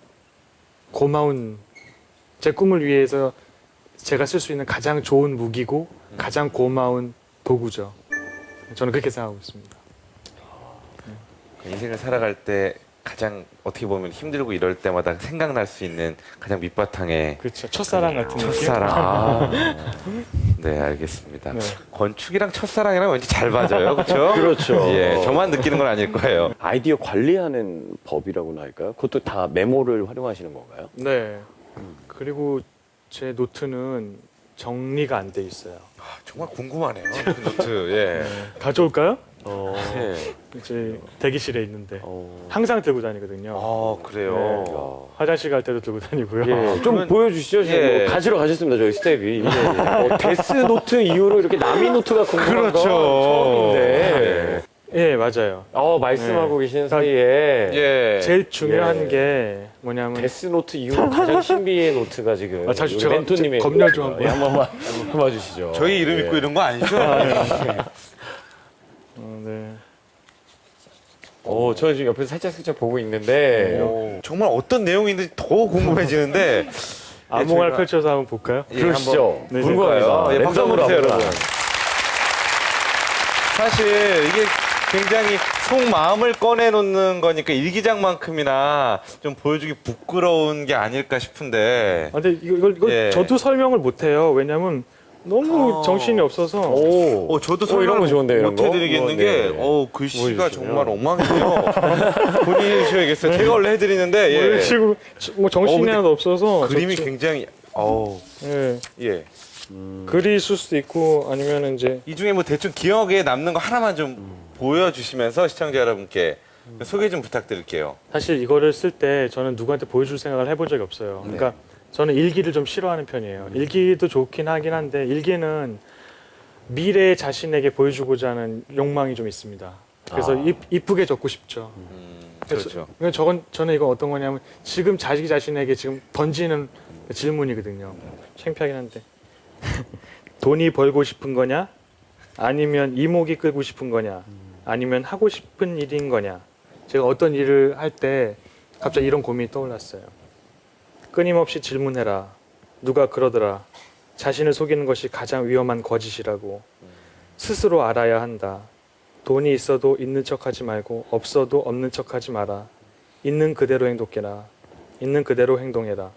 고마운 제 꿈을 위해서 제가 쓸 수 있는 가장 좋은 무기고 가장 고마운 도구죠. 저는 그렇게 생각하고 있습니다. 인생을 살아갈 때 가장 어떻게 보면 힘들고 이럴 때마다 생각날 수 있는 가장 밑바탕의 그렇죠. 첫사랑 같은 느낌. 첫사랑. 아, 네, 알겠습니다. 네. 건축이랑 첫사랑이랑 왠지 잘 맞아요, 그렇죠? 그렇죠. 예, 저만 느끼는 건 아닐 거예요. 아이디어 관리하는 법이라고나 할까요? 그것도 다 메모를 활용하시는 건가요? 네. 그리고 제 노트는 정리가 안 돼 있어요. 정말 궁금하네요, 그 노트. 예. 가져올까요? 예. 이제 대기실에 있는데 어. 항상 들고 다니거든요. 아, 그래요. 화장실 갈 때도 들고 다니고요. 예, 좀 그러면- 보여주시죠. 지금 예. 뭐 가지러 가셨습니다. 저희 스텝이. 데스노트 이후로 이렇게 남이노트가 궁금한 건 그렇죠. 처음인데. 예, 맞아요. 말씀하고 계신 사이에 예. 제일 중요한 예. 게 뭐냐면 데스노트 이후로 가장 신비의 노트가 지금 아, 자주 우리 제가 멘토님의 검열 좀 한번. 예, 한번 봐주시죠. 저희 이름 예. 있고 이런 거 아니죠? 네. 저 지금 옆에서 살짝 보고 있는데 정말 어떤 내용인지 더 궁금해지는데. 암몽을 저희가- 펼쳐서 한번 볼까요? 예, 그러시죠. 네, 궁금합니다. 예, 박수 한번 랜덤으로 주세요, 아무거나. 여러분. 사실 이게 굉장히 속마음을 꺼내놓는 거니까 일기장만큼이나 좀 보여주기 부끄러운 게 아닐까 싶은데. 아, 근데 이걸 예. 저도 설명을 못 해요. 왜냐면 너무 정신이 없어서. 저도 이런 설명 거 좋은데요, 이런 못 거? 해드리겠는 네. 게, 글씨가 보여주시면. 정말 엉망이에요. 본인이 해주셔야겠어요. 제가 원래 해드리는데, 뭐 이런 식으로 뭐 정신이 근데 하나도 없어서. 그림이 저- 굉장히, 예. 예. 글이 있을 수도 있고 아니면 이제 이 중에 뭐 대충 기억에 남는 거 하나만 좀 보여주시면서 시청자 여러분께 소개 좀 부탁드릴게요. 사실 이거를 쓸 때 저는 누구한테 보여줄 생각을 해본 적이 없어요. 그러니까 저는 일기를 좀 싫어하는 편이에요. 일기도 좋긴 하긴 한데 일기는 미래 자신에게 보여주고자 하는 욕망이 좀 있습니다. 그래서 이쁘게 적고 싶죠. 그렇죠. 저는 이거 어떤 거냐면 지금 자기 자신에게 지금 던지는 질문이거든요. 창피하긴 한데 돈이 벌고 싶은 거냐? 아니면 이목이 끌고 싶은 거냐? 아니면 하고 싶은 일인 거냐? 제가 어떤 일을 할 때 갑자기 이런 고민이 떠올랐어요. 끊임없이 질문해라. 누가 그러더라. 자신을 속이는 것이 가장 위험한 거짓이라고. 스스로 알아야 한다. 돈이 있어도 있는 척하지 말고 없어도 없는 척하지 마라. 있는 그대로 행동해라. 있는 그대로 행동해라.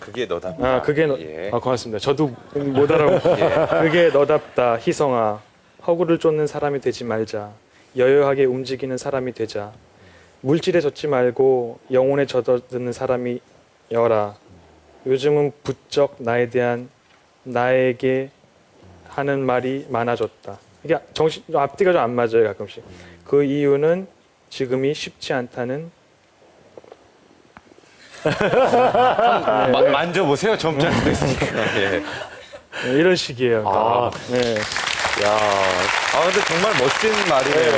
그게 너답다. 그게 예. 고맙습니다. 저도 못 알아보고 그게 너답다. 희성아. 허구를 쫓는 사람이 되지 말자. 여유하게 움직이는 사람이 되자. 물질에 젖지 말고 영혼에 젖어드는 사람이 여라. 요즘은 부쩍 나에게 하는 말이 많아졌다. 이게 앞뒤가 좀 안 맞아요, 가끔씩. 그 이유는 지금이 쉽지 않다는. 만져보세요. 점잖을 수도 있으니까. 예. 이런 식이에요. 네. 근데 정말 멋진 말이네요.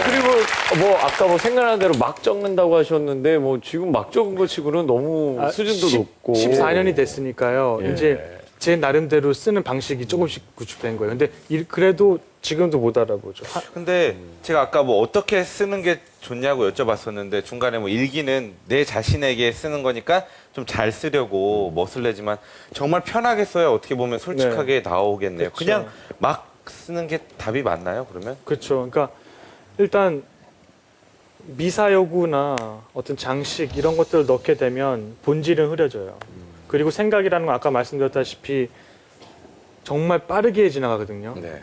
그리고 뭐 아까 뭐 생각나는 대로 막 적는다고 하셨는데 뭐 지금 막 적은 것 치고는 너무 수준도 높고 14년이 됐으니까요. 예. 이제 제 나름대로 쓰는 방식이 조금씩 구축된 거예요. 근데 그래도 지금도 못 알아보죠. 근데 제가 아까 뭐 어떻게 쓰는 게 좋냐고 여쭤봤었는데 중간에 뭐 일기는 내 자신에게 쓰는 거니까 좀 잘 쓰려고 멋을 내지만 정말 편하게 써야 어떻게 보면 솔직하게 나오겠네요. 그쵸. 그냥 막 쓰는 게 답이 맞나요, 그러면? 그렇죠. 그러니까 일단 미사여구나 어떤 장식 이런 것들을 넣게 되면 본질은 흐려져요. 그리고 생각이라는 건 아까 말씀드렸다시피 정말 빠르게 지나가거든요. 네.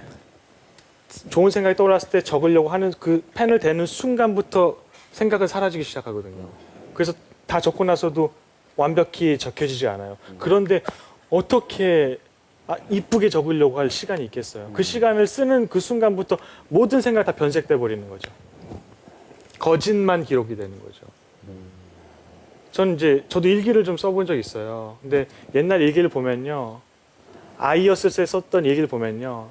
좋은 생각이 떠올랐을 때 적으려고 하는 그 펜을 대는 순간부터 생각은 사라지기 시작하거든요. 그래서 다 적고 나서도 완벽히 적혀지지 않아요. 그런데 어떻게 이쁘게 적으려고 할 시간이 있겠어요. 그 시간을 쓰는 그 순간부터 모든 생각 다 변색돼 버리는 거죠. 거짓만 기록이 되는 거죠. 저도 일기를 좀 써본 적이 있어요. 근데 옛날 일기를 보면요. 아이였을 때 썼던 일기를 보면요.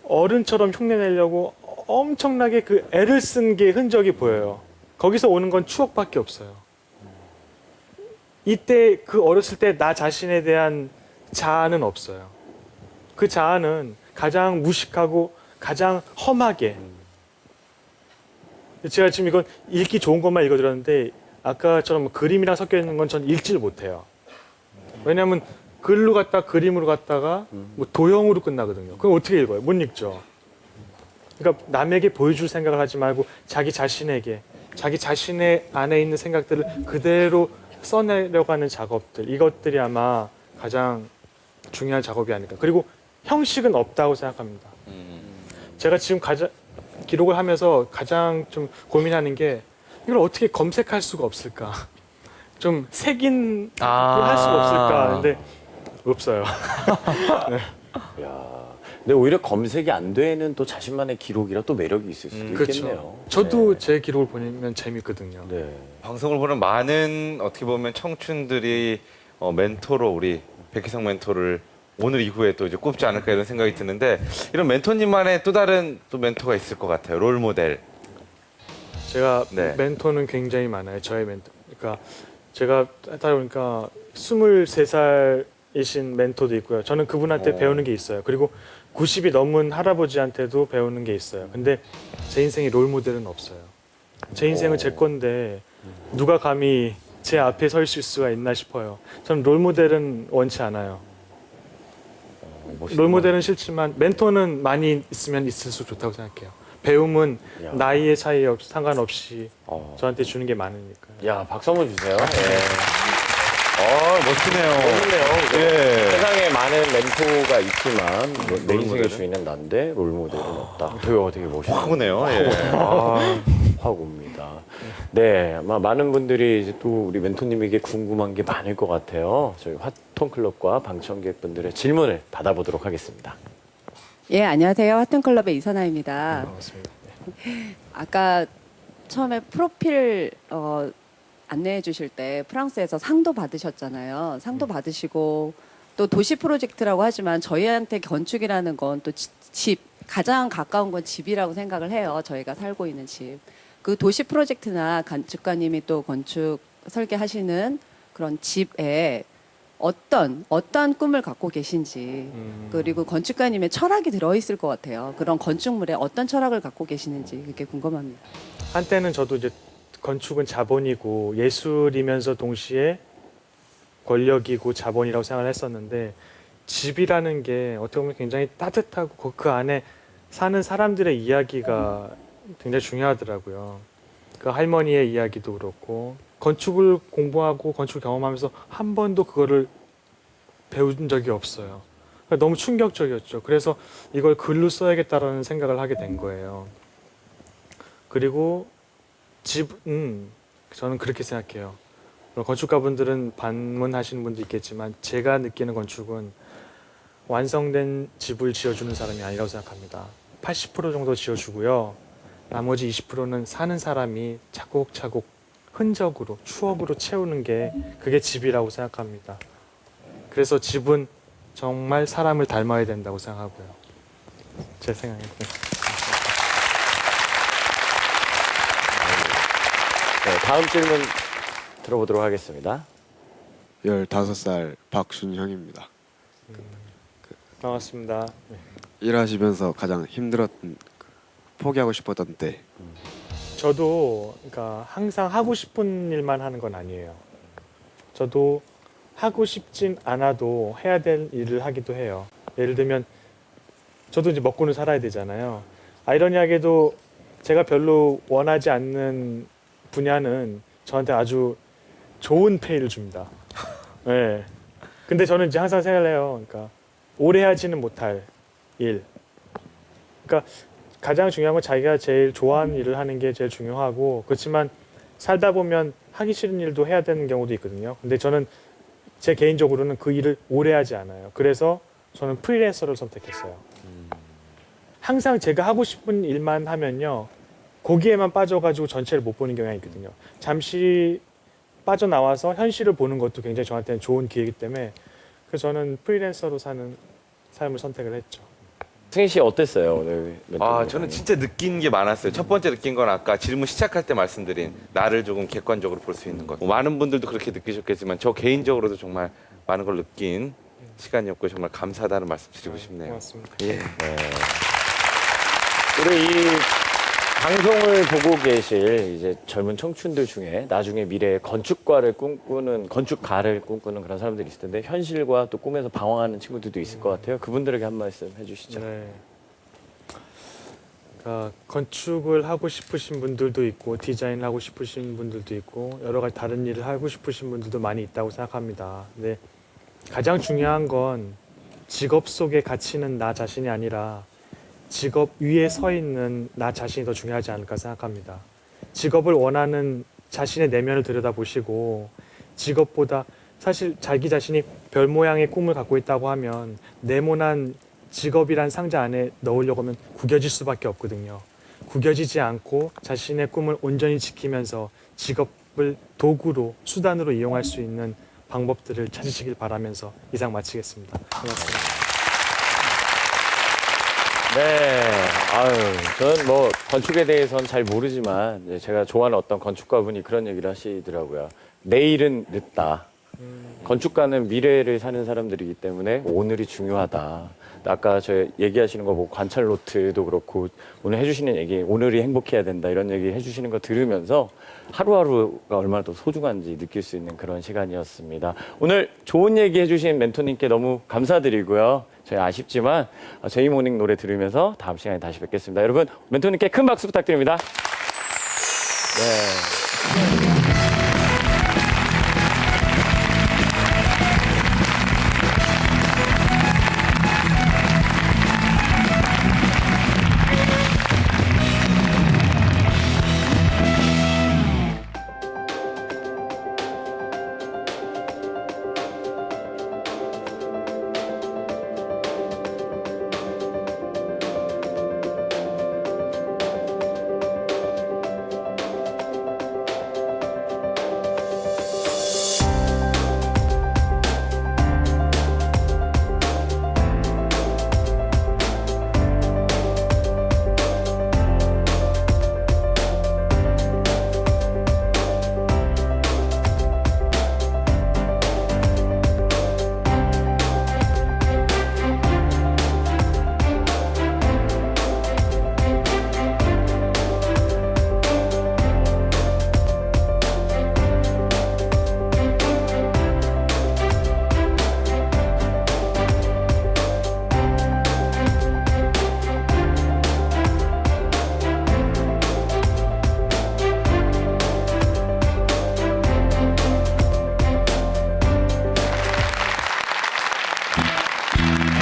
어른처럼 흉내내려고 엄청나게 그 애를 쓴 게 흔적이 보여요. 거기서 오는 건 추억밖에 없어요. 이때 그 어렸을 때 나 자신에 대한 자아는 없어요. 그 자아는 가장 무식하고 가장 험하게. 제가 지금 이건 읽기 좋은 것만 읽어드렸는데 아까처럼 그림이랑 섞여 있는 건 전 읽지를 못해요. 왜냐하면 글로 갔다 그림으로 갔다가 뭐 도형으로 끝나거든요. 그럼 어떻게 읽어요? 못 읽죠. 그러니까 남에게 보여줄 생각을 하지 말고 자기 자신에게 자기 자신의 안에 있는 생각들을 그대로 써내려가는 작업들, 이것들이 아마 가장 중요한 작업이 아닐까. 그리고 형식은 없다고 생각합니다. 제가 지금 기록을 하면서 가장 좀 고민하는 게 이걸 어떻게 검색할 수가 없을까. 좀 색인 할 수가 없을까. 근데 없어요. 근데 오히려 검색이 안 되는 또 자신만의 기록이라 또 매력이 있을 수도 있겠네요. 그렇죠. 저도 네. 제 기록을 보면 재밌거든요. 네. 방송을 보는 많은 어떻게 보면 청춘들이 멘토로 우리 백희성 멘토를 오늘 이후에 또 이제 꼽지 않을까 이런 생각이 드는데 이런 멘토님만의 또 다른 또 멘토가 있을 것 같아요. 롤 모델. 제가 네. 멘토는 굉장히 많아요. 저의 멘토. 그러니까 제가 하다 보니까 23살이신 멘토도 있고요. 저는 그분한테 배우는 게 있어요. 그리고 90이 넘은 할아버지한테도 배우는 게 있어요. 근데 제 인생에 롤 모델은 없어요. 제 인생은 제 건데 누가 감히 제 앞에 설 수가 있나 싶어요. 저는 롤 모델은 원치 않아요. 롤 모델은 싫지만 멘토는 많이 있으면 있을수록 좋다고 생각해요. 배움은 야. 나이의 차이 상관없이 어. 저한테 주는 게 많으니까요. 야, 박수 한번 주세요. 멋지네요. 재밌네요. 예. 세상에 많은 멘토가 있지만 내 인생의 롤모델은? 주인은 난데 롤모델은 없다. 되게 멋있네요. 확 오네요. 예. 확 옵니다. 네, 아마 많은 분들이 이제 또 우리 멘토님에게 궁금한 게 많을 것 같아요. 저희 화통클럽과 방청객분들의 질문을 받아보도록 하겠습니다. 예, 안녕하세요. 하튼클럽의 이선아입니다. 반갑습니다. 아까 처음에 프로필 안내해 주실 때 프랑스에서 상도 받으셨잖아요. 상도 받으시고 또 도시 프로젝트라고 하지만 저희한테 건축이라는 건 또 집, 가장 가까운 건 집이라고 생각을 해요. 저희가 살고 있는 집. 그 도시 프로젝트나 건축가님이 또 건축 설계하시는 그런 집에 어떤 꿈을 갖고 계신지 그리고 건축가님의 철학이 들어있을 것 같아요. 그런 건축물에 어떤 철학을 갖고 계시는지 그게 궁금합니다. 한때는 저도 이제 건축은 자본이고 예술이면서 동시에 권력이고 자본이라고 생각을 했었는데 집이라는 게 어떻게 보면 굉장히 따뜻하고 그 안에 사는 사람들의 이야기가 굉장히 중요하더라고요. 그 할머니의 이야기도 그렇고 건축을 공부하고 건축을 경험하면서 한 번도 그거를 배운 적이 없어요. 그러니까 너무 충격적이었죠. 그래서 이걸 글로 써야겠다라는 생각을 하게 된 거예요. 그리고 집은 저는 그렇게 생각해요. 건축가분들은 반문하시는 분도 있겠지만 제가 느끼는 건축은 완성된 집을 지어주는 사람이 아니라고 생각합니다. 80% 정도 지어주고요. 나머지 20%는 사는 사람이 차곡차곡 흔적으로 추억으로 채우는 게 그게 집이라고 생각합니다. 그래서 집은 정말 사람을 닮아야 된다고 생각하고요. 제 생각입니다. 네, 다음 질문 들어보도록 하겠습니다. 15살 박준형입니다. 반갑습니다. 네. 일하시면서 가장 힘들었던 포기하고 싶었던 때 저도 그러니까 항상 하고 싶은 일만 하는 건 아니에요. 저도 하고 싶진 않아도 해야 될 일을 하기도 해요. 예를 들면 저도 이제 먹고는 살아야 되잖아요. 아이러니하게도 제가 별로 원하지 않는 분야는 저한테 아주 좋은 페이를 줍니다. 네. 근데 저는 이제 항상 생각을 해요. 그러니까 오래 하지는 못할 일. 그러니까 가장 중요한 건 자기가 제일 좋아하는 일을 하는 게 제일 중요하고 그렇지만 살다 보면 하기 싫은 일도 해야 되는 경우도 있거든요. 근데 저는 제 개인적으로는 그 일을 오래 하지 않아요. 그래서 저는 프리랜서를 선택했어요. 항상 제가 하고 싶은 일만 하면요. 거기에만 빠져가지고 전체를 못 보는 경향이 있거든요. 잠시 빠져나와서 현실을 보는 것도 굉장히 저한테는 좋은 기회이기 때문에 그래서 저는 프리랜서로 사는 삶을 선택을 했죠. 승희 씨 어땠어요 오늘? 저는 진짜 느낀 게 많았어요. 첫 번째 느낀 건 아까 질문 시작할 때 말씀드린 나를 조금 객관적으로 볼 수 있는 것. 많은 분들도 그렇게 느끼셨겠지만 저 개인적으로도 정말 많은 걸 느낀 시간이었고 정말 감사하다는 말씀 드리고 싶네요. 고맙습니다. 예. 우리 이 방송을 보고 계실 이제 젊은 청춘들 중에 나중에 미래의 건축가를 꿈꾸는 그런 사람들이 있을 텐데 현실과 또 꿈에서 방황하는 친구들도 있을 것 같아요. 그분들에게 한 말씀 해주시죠. 네. 그러니까 건축을 하고 싶으신 분들도 있고 디자인을 하고 싶으신 분들도 있고 여러 가지 다른 일을 하고 싶으신 분들도 많이 있다고 생각합니다. 근데 가장 중요한 건 직업 속의 가치는 나 자신이 아니라 직업 위에 서 있는 나 자신이 더 중요하지 않을까 생각합니다. 직업을 원하는 자신의 내면을 들여다보시고 직업보다 사실 자기 자신이 별 모양의 꿈을 갖고 있다고 하면 네모난 직업이란 상자 안에 넣으려고 하면 구겨질 수밖에 없거든요. 구겨지지 않고 자신의 꿈을 온전히 지키면서 직업을 도구로 수단으로 이용할 수 있는 방법들을 찾으시길 바라면서 이상 마치겠습니다. 고맙습니다. 네. 아유, 저는 뭐 건축에 대해서는 잘 모르지만 이제 제가 좋아하는 어떤 건축가분이 그런 얘기를 하시더라고요. 내일은 늦다. 건축가는 미래를 사는 사람들이기 때문에 오늘이 중요하다. 아까 저 얘기하시는 거 보고 관찰 노트도 그렇고 오늘 해주시는 얘기 오늘이 행복해야 된다 이런 얘기 해주시는 거 들으면서 하루하루가 얼마나 더 소중한지 느낄 수 있는 그런 시간이었습니다. 오늘 좋은 얘기 해주신 멘토님께 너무 감사드리고요. 저희 아쉽지만 제이 모닝 노래 들으면서 다음 시간에 다시 뵙겠습니다. 여러분 멘토님께 큰 박수 부탁드립니다. 네.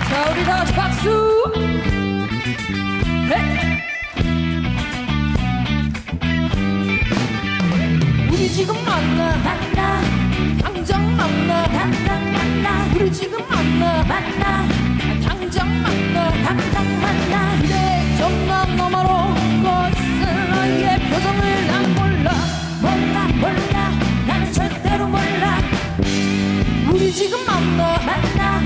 자, 우리 다 같이 박수! 네. 우리 지금 만나 당장 만나 우리 지금 만나 당장 만나 그대 전남 너머로 웃고 있을 너의 표정을 나는 몰라 나는 절대로 몰라 우리 지금 만나 당장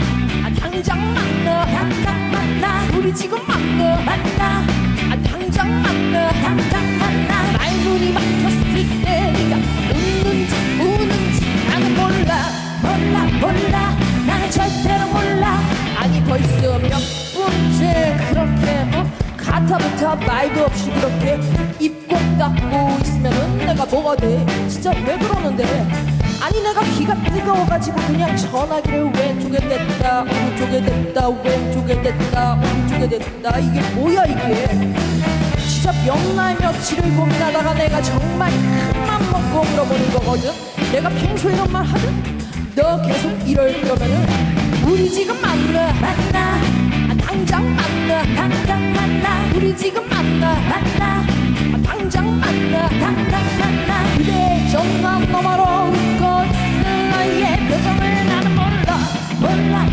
만나 우리 지금 만나 당장 만나 나의 눈이 막혔을 때 네가 웃는지 우는지 나는 몰라 나는 절대로 몰라 아니 벌써 몇 번째 그렇게 가타부타 말도 없이 그렇게 입 꼭 닫고 있으면은 내가 뭐가 돼 진짜 왜 그러는데 아니 내가 기가 뜨거워가지고 그냥 전화기를 왼쪽에 댔다 오른쪽에 댔다 왼쪽에 댔다 오른쪽에 댔다 이게 뭐야 이게 진짜 몇 날 며칠을 고민하다가 내가 정말 큰맘 먹고 물어보는 거거든 내가 평소에 이런 말 하든 너 계속 이럴 거면은 우리 지금 만나 당장 만나 우리 지금 만나 당장 만나 그대 전남 너머로 웃고 있을 너의 표정을 나는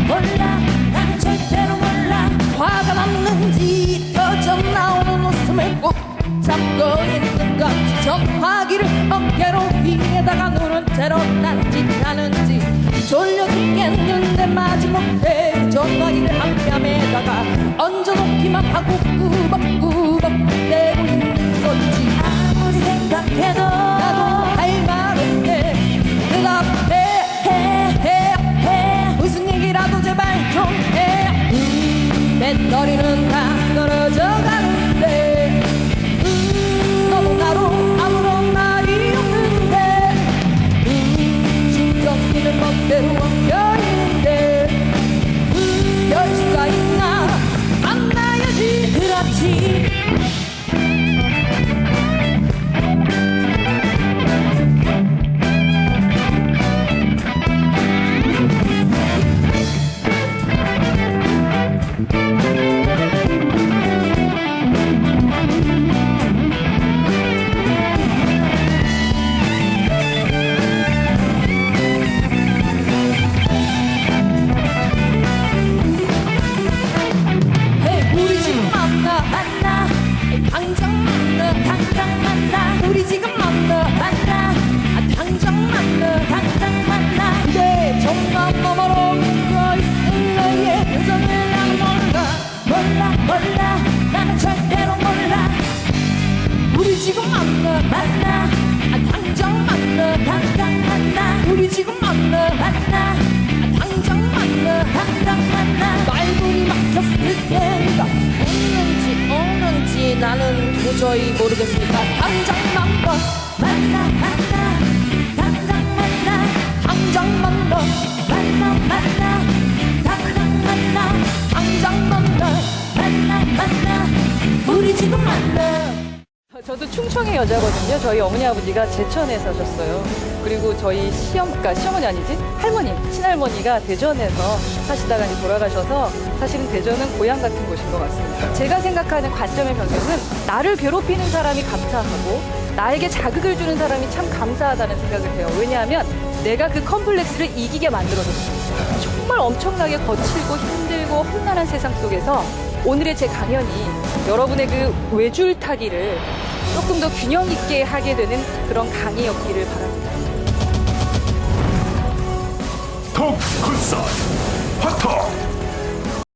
몰라 나는 절대로 몰라 화가 났는지 터져 나오는 웃음을 꼭 잡고 있는 건지 전화기를 어깨로 위에다가 누른 채로 딴짓하는지 졸려 죽겠는데 마지못해 전화기를 한 뺨에다가 얹어놓기만 하고 꾸벅꾸벅 대고 있는 건지 아무리 생각해도 나도 할 말 없네 대답해 무슨 얘기라도 제발 좀해 배터리는 다 떨어져 가는데 너도 나로 아무런 말이 없는데 충전기는 멋대로 엉켜있는데 열 수가 있나 만나야지 그렇지 만나 당장 만나 당장 만나 우리 지금 만나 당장 만나 당장 만나 말문이 막혔을 때가 오는지 나는 도저히 모르겠으니까 당장 만나 당장 만나 당장 만나 당장 만나 우리 지금 만나. 저도 충청의 여자거든요. 저희 어머니 아버지가 제천에 사셨어요. 그리고 저희 시어머니 아니지? 할머니, 친할머니가 대전에서 사시다가 이제 돌아가셔서 사실은 대전은 고향 같은 곳인 것 같습니다. 제가 생각하는 관점의 변경은 나를 괴롭히는 사람이 감사하고 나에게 자극을 주는 사람이 참 감사하다는 생각을 해요. 왜냐하면 내가 그 컴플렉스를 이기게 만들어줬습니다. 정말 엄청나게 거칠고 힘들고 험난한 세상 속에서 오늘의 제 강연이 여러분의 그 외줄타기를 조금 더 균형 있게 하게 되는 그런 강의였기를 바랍니다. 톡 콘서트 핫톡